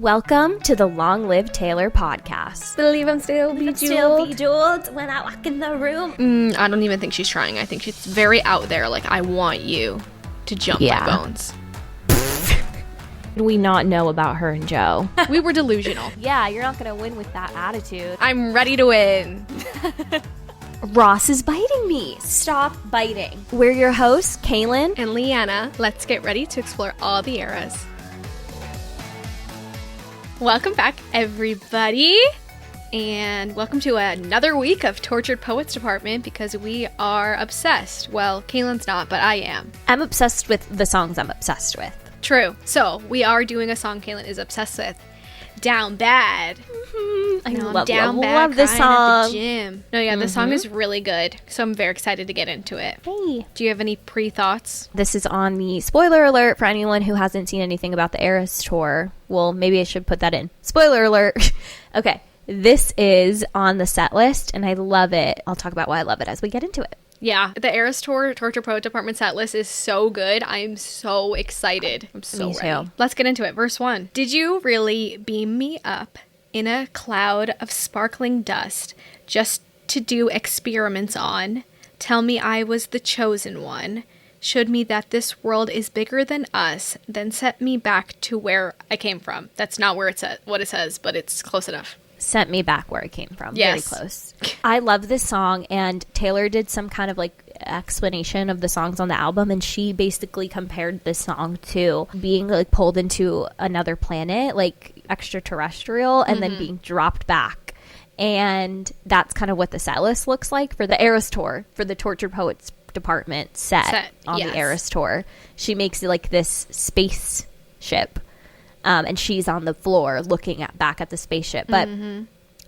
Welcome to the Long Live Taylor podcast. Believe I'm still bejeweled when I walk in the room. I don't even think she's trying. I think she's very out there. Like, I want you to jump my bones. We not know about her and Joe. We were delusional. Yeah, you're not going to win with that attitude. I'm ready to win. Ross is biting me. Stop biting. We're your hosts, Kaylan and Leanna. Let's get ready to explore all the eras. Welcome back, everybody, and welcome to another week of Tortured Poets Department because we are obsessed. Well, Kaylin's not, but I am. I'm obsessed with the songs I'm obsessed with. True. So, we are doing a song Kaylin is obsessed with. Down Bad. I love this song. At the gym. No, yeah, this song is really good, so I'm very excited to get into it. Hey. Do you have any pre-thoughts? This is on the spoiler alert for anyone who hasn't seen anything about the Eras tour. Well, maybe I should put that in. Spoiler alert. Okay, this is on the set list, and I love it. I'll talk about why I love it as we get into it. Yeah, the Eras Tour Torture Poet Department set list is so good. I'm so excited. I'm so ready. Too. Let's get into it. Verse 1. Did you really beam me up in a cloud of sparkling dust just to do experiments on? Tell me I was the chosen one. Showed me that this world is bigger than us, then set me back to where I came from. That's not where it's at, what it says, but it's close enough. Sent me back where I came from. Yes. Very close. I love this song, and Taylor did some kind of like explanation of the songs on the album, and she basically compared this song to being like pulled into another planet, like extraterrestrial, and then being dropped back. And that's kind of what the set list looks like for the Eras Tour, for the Tortured Poets Department set on the Eras Tour. She makes it like this spaceship. And she's on the floor looking back at the spaceship. But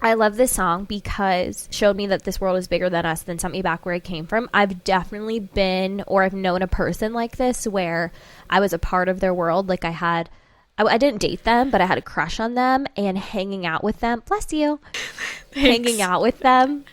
I love this song because it showed me that this world is bigger than us, then sent me back where I came from. I've definitely been, or I've known a person like this where I was a part of their world. Like I didn't date them, but I had a crush on them, and hanging out with them, bless you, hanging out with them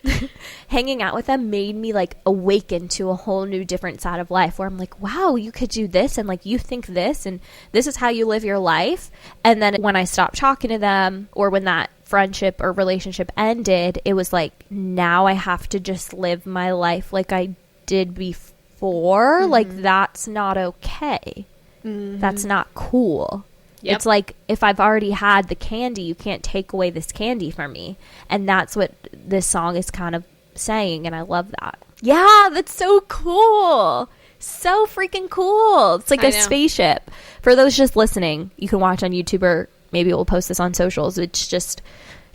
made me like awaken to a whole new different side of life where I'm like, wow, you could do this, and like you think this, and this is how you live your life. And then when I stopped talking to them, or when that friendship or relationship ended, it was like, now I have to just live my life like I did before. Like, that's not okay. That's not cool. Yep. It's like, if I've already had the candy, you can't take away this candy from me. And that's what this song is kind of saying, and I love that. Yeah, that's so cool. So freaking cool. It's like a spaceship. For those just listening, you can watch on YouTube, or maybe we'll post this on socials. It's just,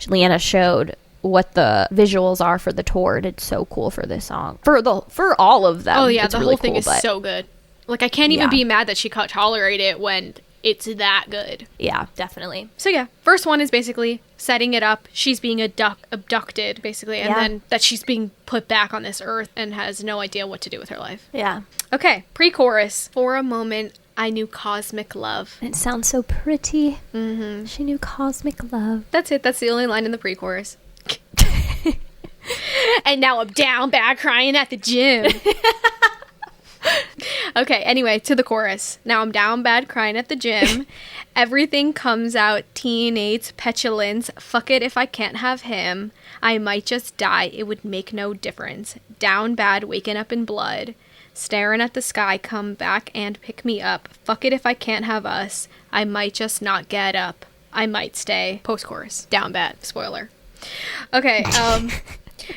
Leanna showed what the visuals are for the tour, and it's so cool for this song. For all of them. Oh yeah, it's the really whole thing cool, is so good. Like, I can't even be mad that she can't tolerate it when it's that good. Yeah, definitely. So yeah, verse 1 is basically setting it up. She's being abducted, basically, and then that she's being put back on this earth and has no idea what to do with her life. Yeah. Okay, pre-chorus. For a moment, I knew cosmic love. It sounds so pretty. She knew cosmic love. That's it. That's the only line in the pre-chorus. And now I'm down bad crying at the gym. Okay, anyway, to the chorus. Now I'm down bad crying at the gym. Everything comes out teenage petulance. Fuck it if I can't have him. I might just die. It would make no difference. Down bad, waking up in blood. Staring at the sky, come back and pick me up. Fuck it if I can't have us. I might just not get up. I might stay. Post-chorus. Down bad. Spoiler. Okay,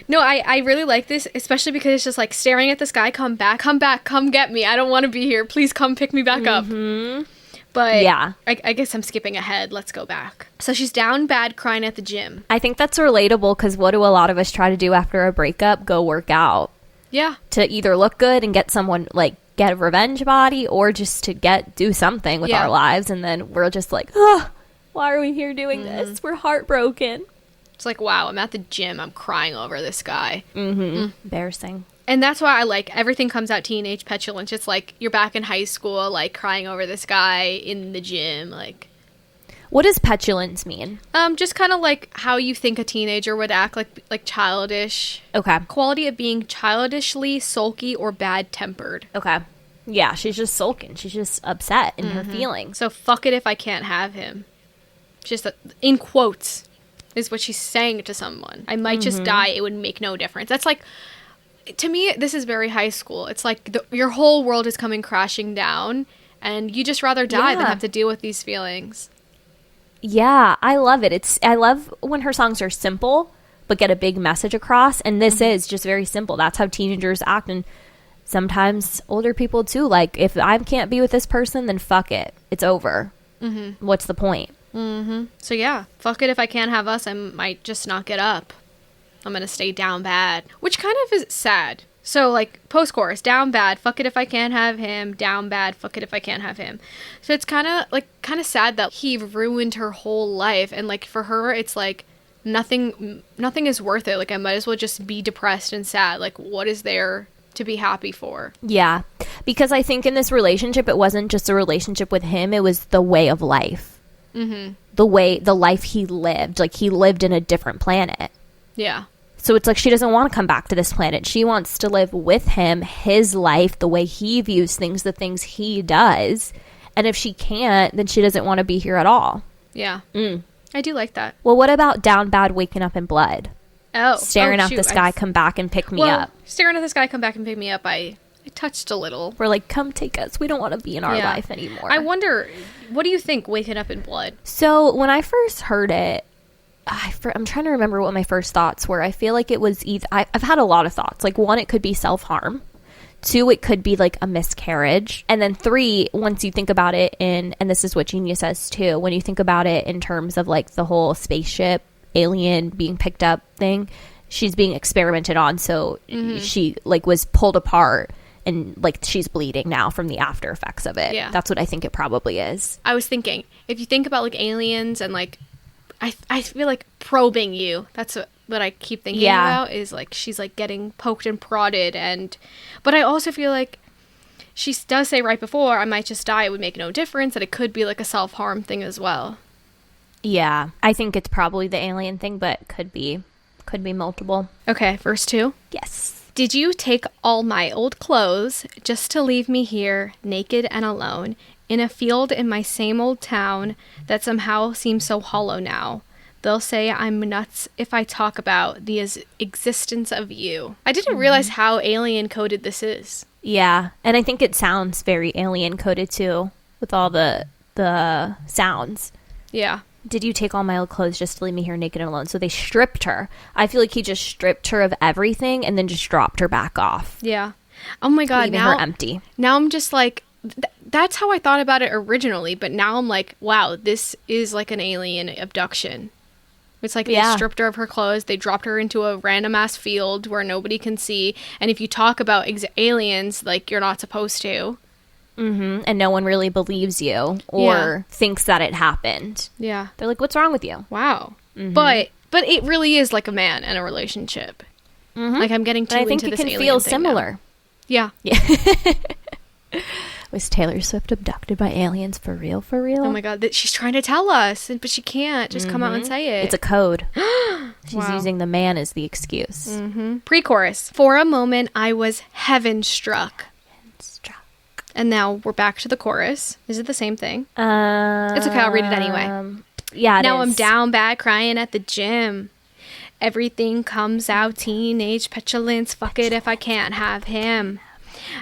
no, I really like this, especially because it's just like staring at the sky, come back, come get me. I don't want to be here. Please come pick me back up. But yeah, I guess I'm skipping ahead. Let's go back. So she's down bad crying at the gym. I think that's relatable because what do a lot of us try to do after a breakup? Go work out. Yeah. To either look good and get someone, like, get a revenge body, or just to do something with our lives. And then we're just like, oh, why are we here doing this? We're heartbroken. It's like, wow, I'm at the gym. I'm crying over this guy. Embarrassing. And that's why I like everything comes out teenage petulance. It's like you're back in high school, like crying over this guy in the gym. Like, what does petulance mean? Just kind of like how you think a teenager would act, like childish. Okay. Quality of being childishly sulky or bad tempered. Okay. Yeah, she's just sulking. She's just upset in her feelings. So fuck it if I can't have him. Just in quotes is what she's saying to someone. I might just die. It would make no difference. That's like, to me, this is very high school. It's like your whole world is coming crashing down, and you just rather die than have to deal with these feelings. Yeah, I love it. I love when her songs are simple but get a big message across, and this is just very simple. That's how teenagers act, and sometimes older people too. Like, if I can't be with this person, then fuck it. It's over. What's the point? So yeah, fuck it. If I can't have us, I might just not get up. I'm gonna stay down bad, which kind of is sad. So like post-chorus, down bad, fuck it if I can't have him, down bad, fuck it if I can't have him. So it's kind of sad that he ruined her whole life, and like for her it's like nothing is worth it. Like, I might as well just be depressed and sad. Like, what is there to be happy for? Yeah, because I think in this relationship, it wasn't just a relationship with him, it was the way of life. The life he lived. Like, he lived in a different planet. Yeah. So it's like she doesn't want to come back to this planet. She wants to live with him, his life, the way he views things, the things he does. And if she can't, then she doesn't want to be here at all. Yeah. I do like that. Well, what about down bad, waking up in blood? Staring at the sky, come back and pick me up. Staring at the sky, come back and pick me up, I touched a little. We're like, come take us. We don't want to be in our life anymore. I wonder, what do you think, waking up in blood? So when I first heard it, I'm trying to remember what my first thoughts were. I feel like it was either, I've had a lot of thoughts. Like, 1, it could be self-harm. 2, it could be like a miscarriage. And then 3, once you think about it and this is what Genius says too, when you think about it in terms of like the whole spaceship alien being picked up thing, she's being experimented on. So she like was pulled apart and like she's bleeding now from the after effects of it. Yeah. That's what I think it probably is. I was thinking, if you think about like aliens and like, I feel like probing you. That's what I keep thinking about, is like she's like getting poked and prodded, but I also feel like she does say right before, I might just die, it would make no difference, that it could be like a self-harm thing as well. Yeah, I think it's probably the alien thing, but could be multiple. Okay, verse 2. Yes. Did you take all my old clothes just to leave me here, naked and alone, in a field in my same old town that somehow seems so hollow now? They'll say I'm nuts if I talk about the existence of you. I didn't realize how alien coded this is. Yeah, and I think it sounds very alien coded too, with all the sounds. Yeah. Did you take all my old clothes just to leave me here naked and alone? So they stripped her. I feel like he just stripped her of everything and then just dropped her back off. Yeah. Oh my God. Leaving her empty. Now I'm just like, that's how I thought about it originally, but now I'm like, wow, this is like an alien abduction. It's like they stripped her of her clothes, they dropped her into a random ass field where nobody can see, and if you talk about aliens, like, you're not supposed to. And no one really believes you or thinks that it happened. Yeah. They're like, what's wrong with you? Wow. But it really is like a man and a relationship. Like, I'm getting too into this alien thing. I think it can feel similar. Now. Yeah. Was Taylor Swift abducted by aliens for real, for real? Oh my God, she's trying to tell us, but she can't just come out and say it. It's a code. She's using the man as the excuse. Pre-chorus. For a moment, I was heaven struck. And now we're back to the chorus. Is it the same thing? It's okay, I'll read it anyway. Yeah, now I'm down bad crying at the gym. Everything comes out, teenage petulance. Fuck it if I can't have him.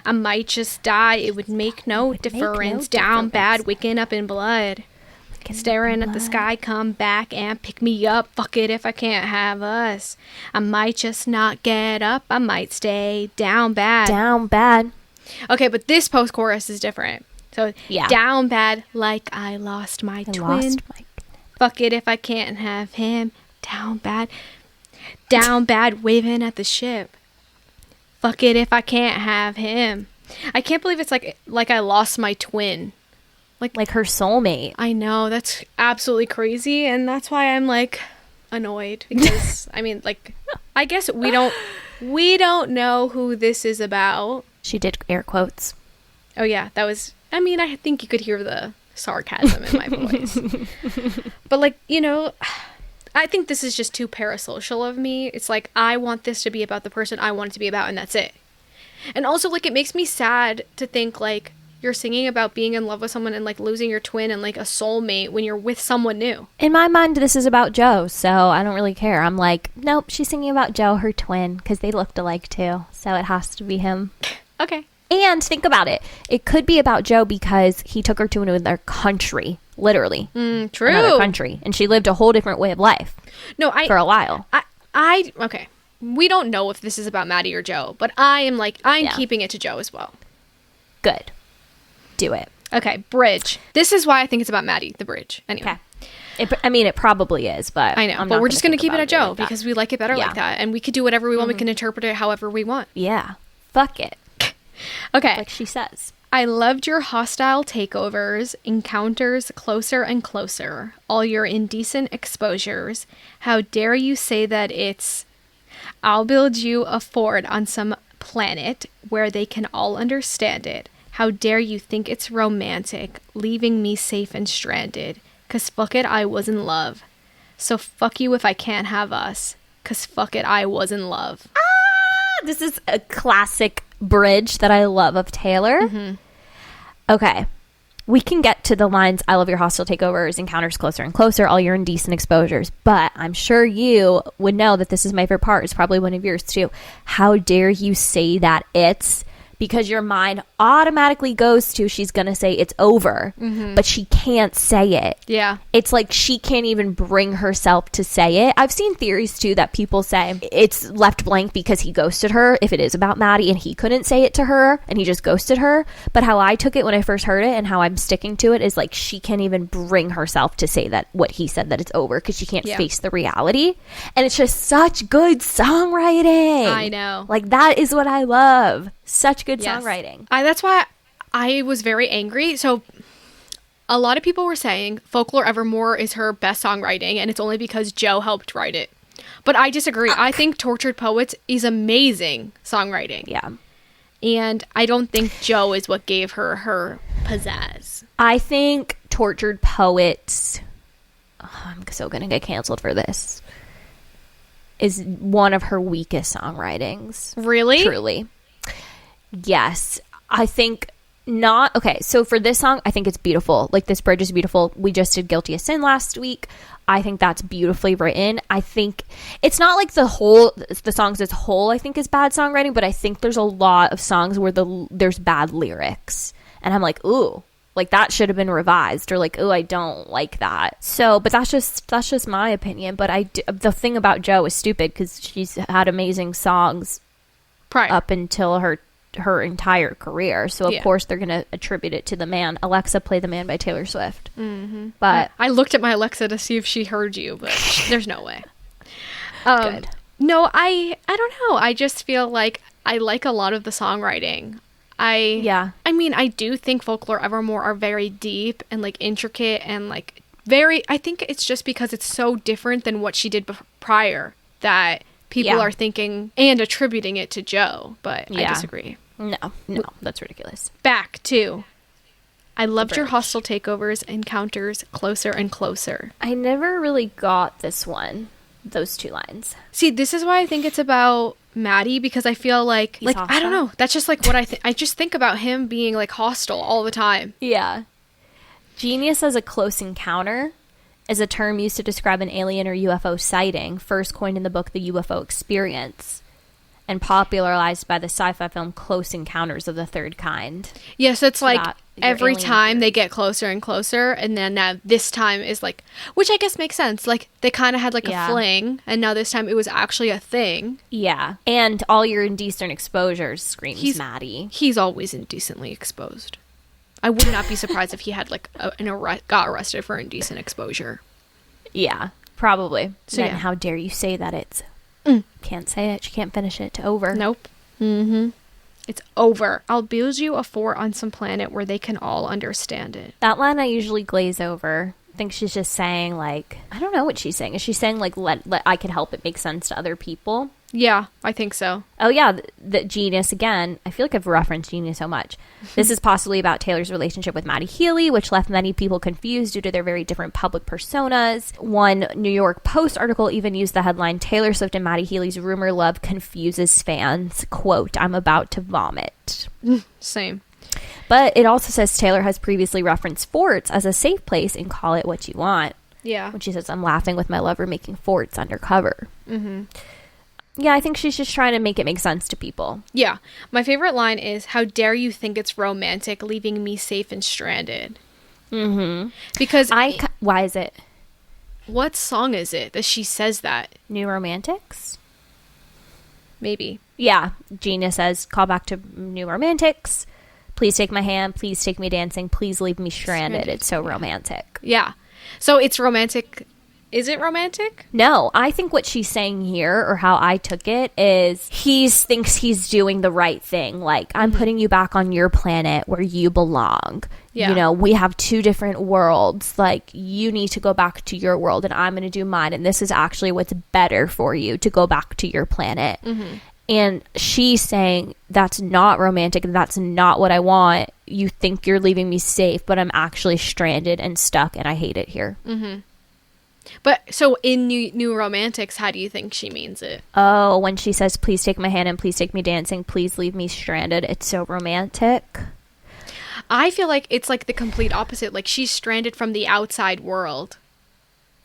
I might just die. It would make no difference. Down bad, waking up in blood. Staring at the sky, come back and pick me up. Fuck it if I can't have us. I might just not get up. I might stay down bad. Down bad. Okay, but this post-chorus is different. So, down bad like I lost my twin. Fuck it if I can't have him. Down bad. Down bad, waving at the ship. Fuck it if I can't have him. I can't believe it's like I lost my twin. Like her soulmate. I know, that's absolutely crazy, and that's why I'm like annoyed, because I mean, like, I guess we don't know who this is about. She did air quotes. Oh yeah, that was, I mean, I think you could hear the sarcasm in my voice. But like, you know, I think this is just too parasocial of me. It's like, I want this to be about the person I want it to be about, and that's it. And also, like, it makes me sad to think, like, you're singing about being in love with someone and like losing your twin and like a soulmate when you're with someone new. In my mind, this is about Joe, so I don't really care. I'm like, nope, she's singing about Joe, her twin, because they looked alike too, so it has to be him. Okay. And think about it. It could be about Joe because he took her to another country, literally. True. Another country. And she lived a whole different way of life. No, for a while. Okay. We don't know if this is about Maddie or Joe, but I'm keeping it to Joe as well. Good. Do it. Okay, bridge. This is why I think it's about Maddie, the bridge. Anyway. Okay. It probably is, but I know. But we're just going to keep it at Joe because we like it better like that. And we could do whatever we want. We can interpret it however we want. Yeah. Fuck it. Okay. Like she says. I loved your hostile takeovers, encounters closer and closer, all your indecent exposures. How dare you say that it's... I'll build you a fort on some planet where they can all understand it. How dare you think it's romantic, leaving me safe and stranded. 'Cause fuck it, I was in love. So fuck you if I can't have us. 'Cause fuck it, I was in love. This is a classic bridge that I love of Taylor. Okay. We can get to the lines, I love your hostile takeovers, encounters closer and closer, all your indecent exposures. But I'm sure you would know that this is my favorite part. It's probably one of yours too. How dare you say that it's... Because your mind automatically goes to she's going to say it's over, but she can't say it. Yeah. It's like she can't even bring herself to say it. I've seen theories, too, that people say it's left blank because he ghosted her, if it is about Maddie, and he couldn't say it to her, and he just ghosted her. But how I took it when I first heard it and how I'm sticking to it is like she can't even bring herself to say that what he said, that it's over, because she can't face the reality. And it's just such good songwriting. I know. Like, that is what I love. Such good songwriting. That's why I was very angry. So a lot of people were saying Folklore Evermore is her best songwriting, and it's only because Joe helped write it. But I disagree. I think Tortured Poets is amazing songwriting. Yeah. And I don't think Joe is what gave her pizzazz. I think Tortured Poets, I'm so going to get canceled for this, is one of her weakest songwritings. Really? Truly. Yes. I think not. Okay, so for this song, I think it's beautiful. Like, this bridge is beautiful. We just did Guilty as Sin last week. I think that's beautifully written. I think it's not like the songs as whole I think is bad songwriting, but I think there's a lot of songs where there's bad lyrics. And I'm like, ooh, like that should have been revised, or like, ooh, I don't like that. So, but that's just my opinion. But the thing about Joe is stupid because she's had amazing songs prior up until her entire career, so of course they're gonna attribute it to the man. Alexa, play The Man by Taylor Swift. But I looked at my Alexa to see if she heard you, but there's no way. Good. No, I don't know. I just feel like I like a lot of the songwriting. I mean, I do think Folklore Evermore are very deep and like intricate and like very. I think it's just because it's so different than what she did prior that people are thinking and attributing it to Joe, but I disagree. No, that's ridiculous. Back to, I loved your hostile takeovers, encounters closer and closer. I never really got this one, those two lines. See, this is why I think it's about Maddie, because I feel like I don't know. That's just like what I just think about him being like hostile all the time. Yeah. Genius as a close encounter is a term used to describe an alien or UFO sighting, first coined in the book The UFO Experience, and popularized by the sci-fi film Close Encounters of the Third Kind. Yes, it's like every time they get closer and closer, and then now this time is like, which I guess makes sense. Like, they kind of had like a fling, and now this time it was actually a thing. Yeah, and all your indecent exposures screams Maddie. He's always indecently exposed. I would not be surprised if he had like got arrested for indecent exposure. Yeah, probably. So then how dare you say that it's... Can't say it. She can't finish it. Over. Nope. It's over. I'll build you a fort on some planet where they can all understand it. That line I usually glaze over. I think she's just saying, like... I don't know what she's saying. Is she saying, like, let I can help it make sense to other people? Yeah, I think so. Oh, yeah. The Genius, again. I feel like I've referenced Genius so much. This is possibly about Taylor's relationship with Maddie Healy, which left many people confused due to their very different public personas. One New York Post article even used the headline, Taylor Swift and Maddie Healy's rumor love confuses fans. Quote, I'm about to vomit. Same. But it also says Taylor has previously referenced forts as a safe place and call it what you want. Yeah. When she says, I'm laughing with my lover making forts undercover. Yeah, I think she's just trying to make it make sense to people. Yeah. My favorite line is, how dare you think it's romantic leaving me safe and stranded? Because... why is it? What song is it that she says that? New Romantics? Maybe. Yeah. Gina says, call back to New Romantics. Please take my hand. Please take me dancing. Please leave me stranded. It's so romantic. Yeah. So it's romantic. Is it romantic? No, I think what she's saying here, or how I took it, is he thinks he's doing the right thing. Like, I'm putting you back on your planet where you belong. Yeah. You know, we have two different worlds. Like, you need to go back to your world and I'm going to do mine. And this is actually what's better for you, to go back to your planet. And she's saying, that's not romantic. That's not what I want. You think you're leaving me safe, but I'm actually stranded and stuck and I hate it here. But so in New Romantics, how do you think she means it? Oh, when she says, please take my hand and please take me dancing, please leave me stranded. It's so romantic. I feel like it's like the complete opposite. Like, she's stranded from the outside world.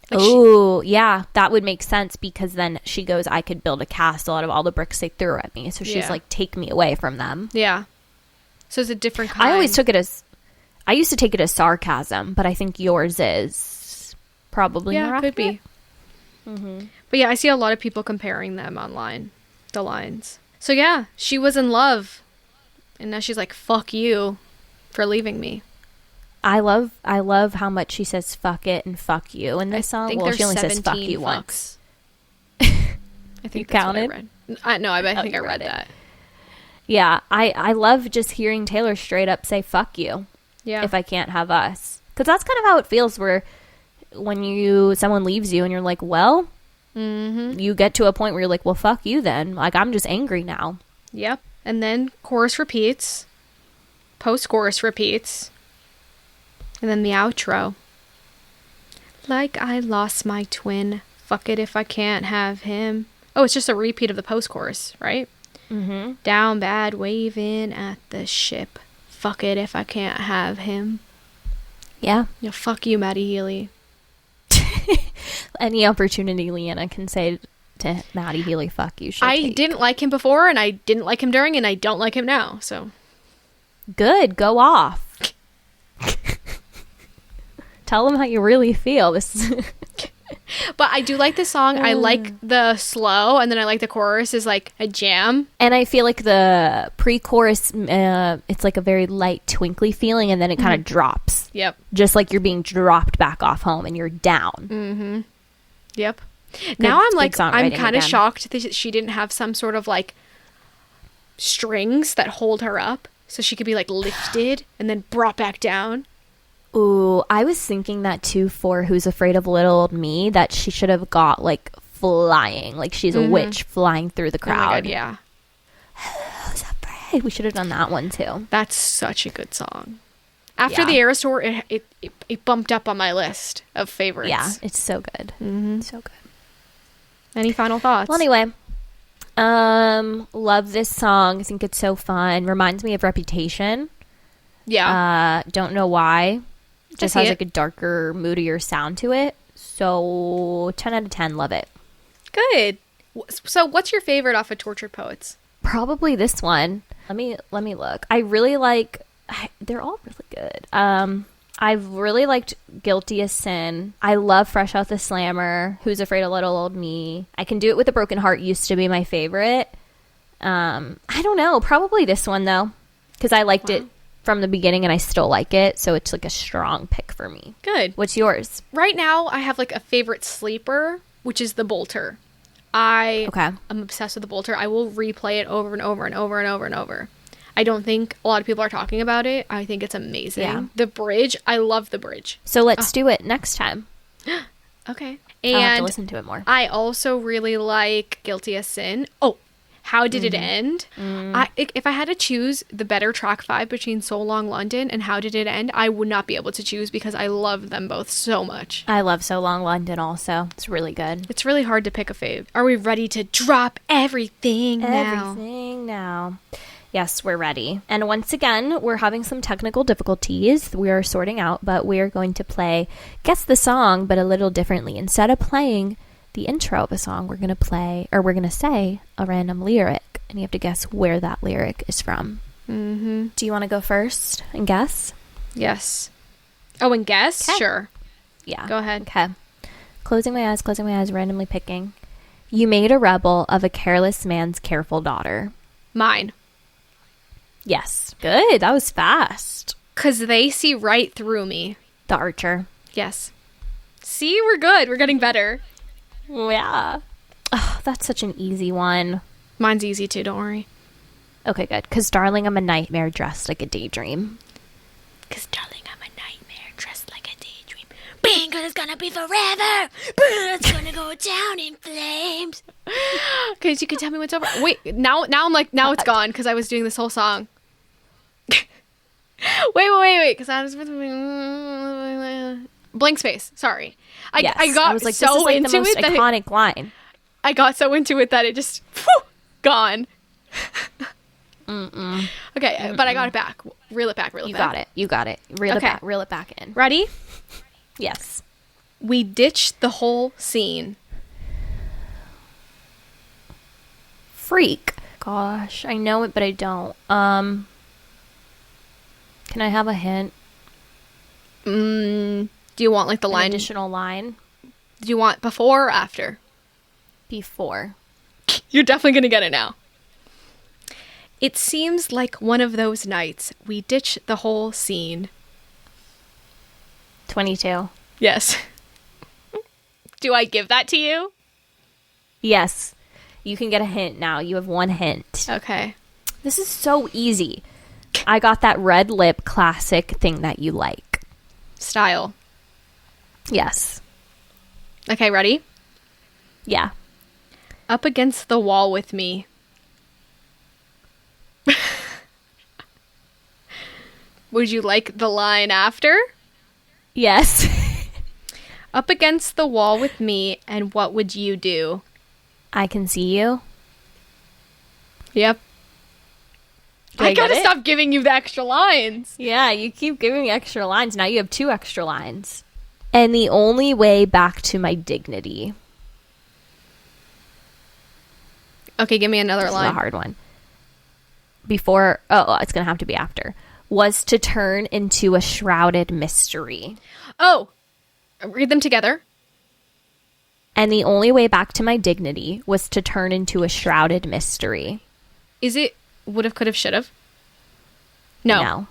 Like oh, yeah, that would make sense, because then she goes, I could build a castle out of all the bricks they threw at me. So she's like, take me away from them. Yeah. So it's a different kind. I always took it as, I used to take it as sarcasm, but I think yours is probably more accurate. Could be. But yeah, I see a lot of people comparing them online, the lines. So yeah, she was in love, and now she's like, fuck you for leaving me. I love how much she says fuck it and fuck you in this song. Well, she only says fuck you once. I think you that's counted? what I read. No, I think I read that. Yeah, I love just hearing Taylor straight up say fuck you. Yeah. If I can't have us. Because that's kind of how it feels, where when someone leaves you and you're like, well, you get to a point where you're like, well, fuck you then. Like, I'm just angry now. Yep. And then chorus repeats. Post-chorus repeats. And then the outro. Like I lost my twin. Fuck it if I can't have him. Oh, it's just a repeat of the post-chorus, right? Down bad, waving at the ship. Fuck it if I can't have him. Yeah. Yeah, fuck you, Maddie Healy. Any opportunity Leanna can say to Maddie Healy, fuck you. I didn't like him before, and I didn't like him during, and I don't like him now, so. Good. Go off. Tell them how you really feel. But I do like the song. I like the slow, and then I like the chorus is like a jam. And I feel like the pre-chorus, it's like a very light, twinkly feeling, and then it kind of drops. Yep. Just like you're being dropped back off home, and you're down. Yep. Now I'm like, I'm kind of again. shocked that she didn't have some sort of like strings that hold her up, so she could be like lifted and then brought back down. Ooh, I was thinking that too for Who's Afraid of Little Old Me, that she should have got like flying, like she's a witch flying through the crowd. Oh my God, yeah. Who's afraid? We should have done that one too. That's such a good song. After the Eras tour, it bumped up on my list of favorites. Yeah, it's so good. So good. Any final thoughts? Well, anyway, love this song. I think it's so fun. Reminds me of Reputation. Yeah. Don't know why. Just has like a darker, moodier sound to it. So 10 out of 10, love it. Good. So what's your favorite off of Tortured Poets? Probably this one. Let me look. I really like, they're all really good. I've really liked Guilty as Sin. I love Fresh Out the Slammer. Who's Afraid of Little Old Me. I Can Do It with a Broken Heart used to be my favorite. I don't know. Probably this one though, because I liked it from the beginning and I still like it, so it's like a strong pick for me. Good. What's yours? Right now I have like a favorite sleeper, which is The Bolter. I'm obsessed with The Bolter. I will replay it over and over and over and over and over. I don't think a lot of people are talking about it. I think it's amazing. Yeah. The bridge, I love the bridge. So let's do it next time. Okay. And I'll have to listen to it more. I also really like Guilty as Sin. Oh, How Did It End? If I had to choose the better track 5 between So Long London and How Did It End, I would not be able to choose because I love them both so much. I love So Long London also. It's really good. It's really hard to pick a fave. Are we ready to drop everything now? Everything now. Yes, we're ready. And once again, we're having some technical difficulties we are sorting out, but we are going to play Guess the Song, but a little differently. Instead of playing the intro of a song, we're going to say a random lyric, and you have to guess where that lyric is from. Mm-hmm. Do you want to go first and guess? Yes. Oh, and guess? Okay. Sure. Yeah. Go ahead. Okay. Closing my eyes, randomly picking. You made a rebel of a careless man's careful daughter. Mine. Yes. Good. That was fast. Because they see right through me. The Archer. Yes. See, we're good. We're getting better. Yeah. Oh, that's such an easy one. Mine's easy too, don't worry. Okay, good. Because, darling, I'm a nightmare dressed like a daydream. Because, darling, I'm a nightmare dressed like a daydream. Bang, because it's going to be forever. It's going to go down in flames. Okay, so you can tell me what's over. Wait, now I'm like, now it's gone because I was doing this whole song. wait, because I was blank space. Sorry, I got like, so this is like into the most it that iconic line. I got so into it that it just gone. Okay, but I got it back. Reel it back. You got it. Reel it back in. Ready? Yes. We ditched the whole scene. Freak. Gosh, I know it, but I don't. Can I have a hint? Do you want like the line? Additional line? Do you want before or after? Before. You're definitely going to get it now. It seems like one of those nights we ditch the whole scene. 22. Yes. Do I give that to you? Yes. You can get a hint now. You have one hint. Okay. This is so easy. I got that red lip classic thing that you like. Style. Yes. Okay, ready? Yeah. Up against the wall with me. Would you like the line after? Yes. Up against the wall with me, and what would you do? I can see you. Yep. I gotta stop giving you the extra lines. Yeah, you keep giving me extra lines. Now you have 2 extra lines. And the only way back to my dignity. Okay, give me another This line. is a hard one. Before, it's going to have to be after. Was to turn into a shrouded mystery. Oh, read them together. And the only way back to my dignity was to turn into a shrouded mystery. Is it would've, could've, should've? No.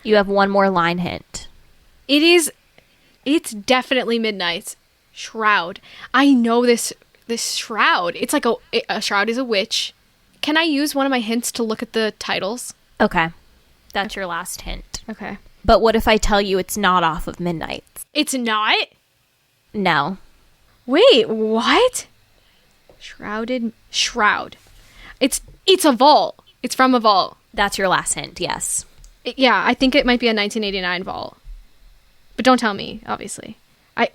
You have one more line hint. It's definitely Midnight's Shroud. I know this shroud. It's like a shroud is a witch. Can I use one of my hints to look at the titles? Okay. That's your last hint. Okay. But what if I tell you it's not off of Midnight's? It's not? No. Wait, what? Shroud. It's a vault. It's from a vault. That's your last hint, yes. Yeah, I think it might be a 1989 vault. But don't tell me, obviously.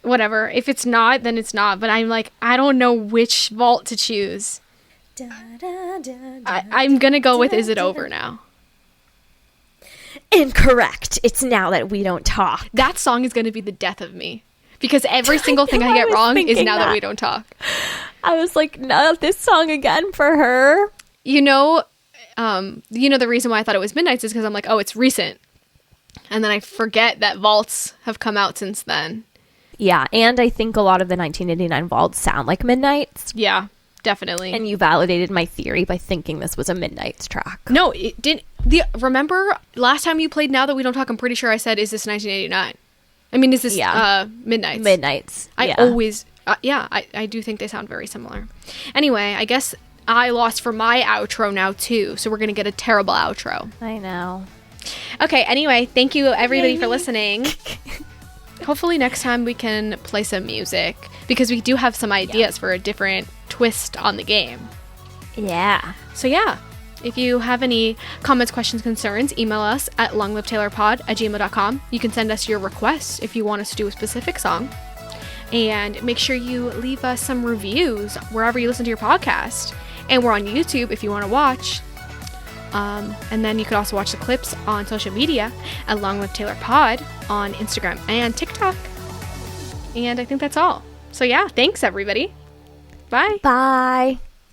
Whatever. If it's not, then it's not. But I'm like, I don't know which vault to choose. I'm gonna go with Is It Over Now? Incorrect. It's Now That We Don't Talk. That song is gonna be the death of me. Because every single thing I get wrong is Now That We Don't Talk. I was like, no, this song again for her. You know the reason why I thought it was Midnight's is because I'm like, oh, it's recent. And then I forget that vaults have come out since then. Yeah, and I think a lot of the 1989 vaults sound like Midnight's. Yeah, definitely. And you validated my theory by thinking this was a Midnight's track. No, it didn't. Remember last time you played Now That We Don't Talk, I'm pretty sure I said, is this 1989? I mean, is this Midnight's? Midnight's. I always, I do think they sound very similar. Anyway, I guess I lost for my outro now too, so we're going to get a terrible outro. I know. Okay, anyway, thank you everybody for listening. Hopefully next time we can play some music, because we do have some ideas for a different twist on the game. Yeah. So yeah, if you have any comments, questions, concerns, email us at longlivetaylorpod@gmail.com. You can send us your requests if you want us to do a specific song. And make sure you leave us some reviews wherever you listen to your podcast. And we're on YouTube if you want to watch. And then you could also watch the clips on social media, along with Taylor Pod on Instagram and TikTok. And I think that's all. So yeah, thanks everybody. Bye. Bye.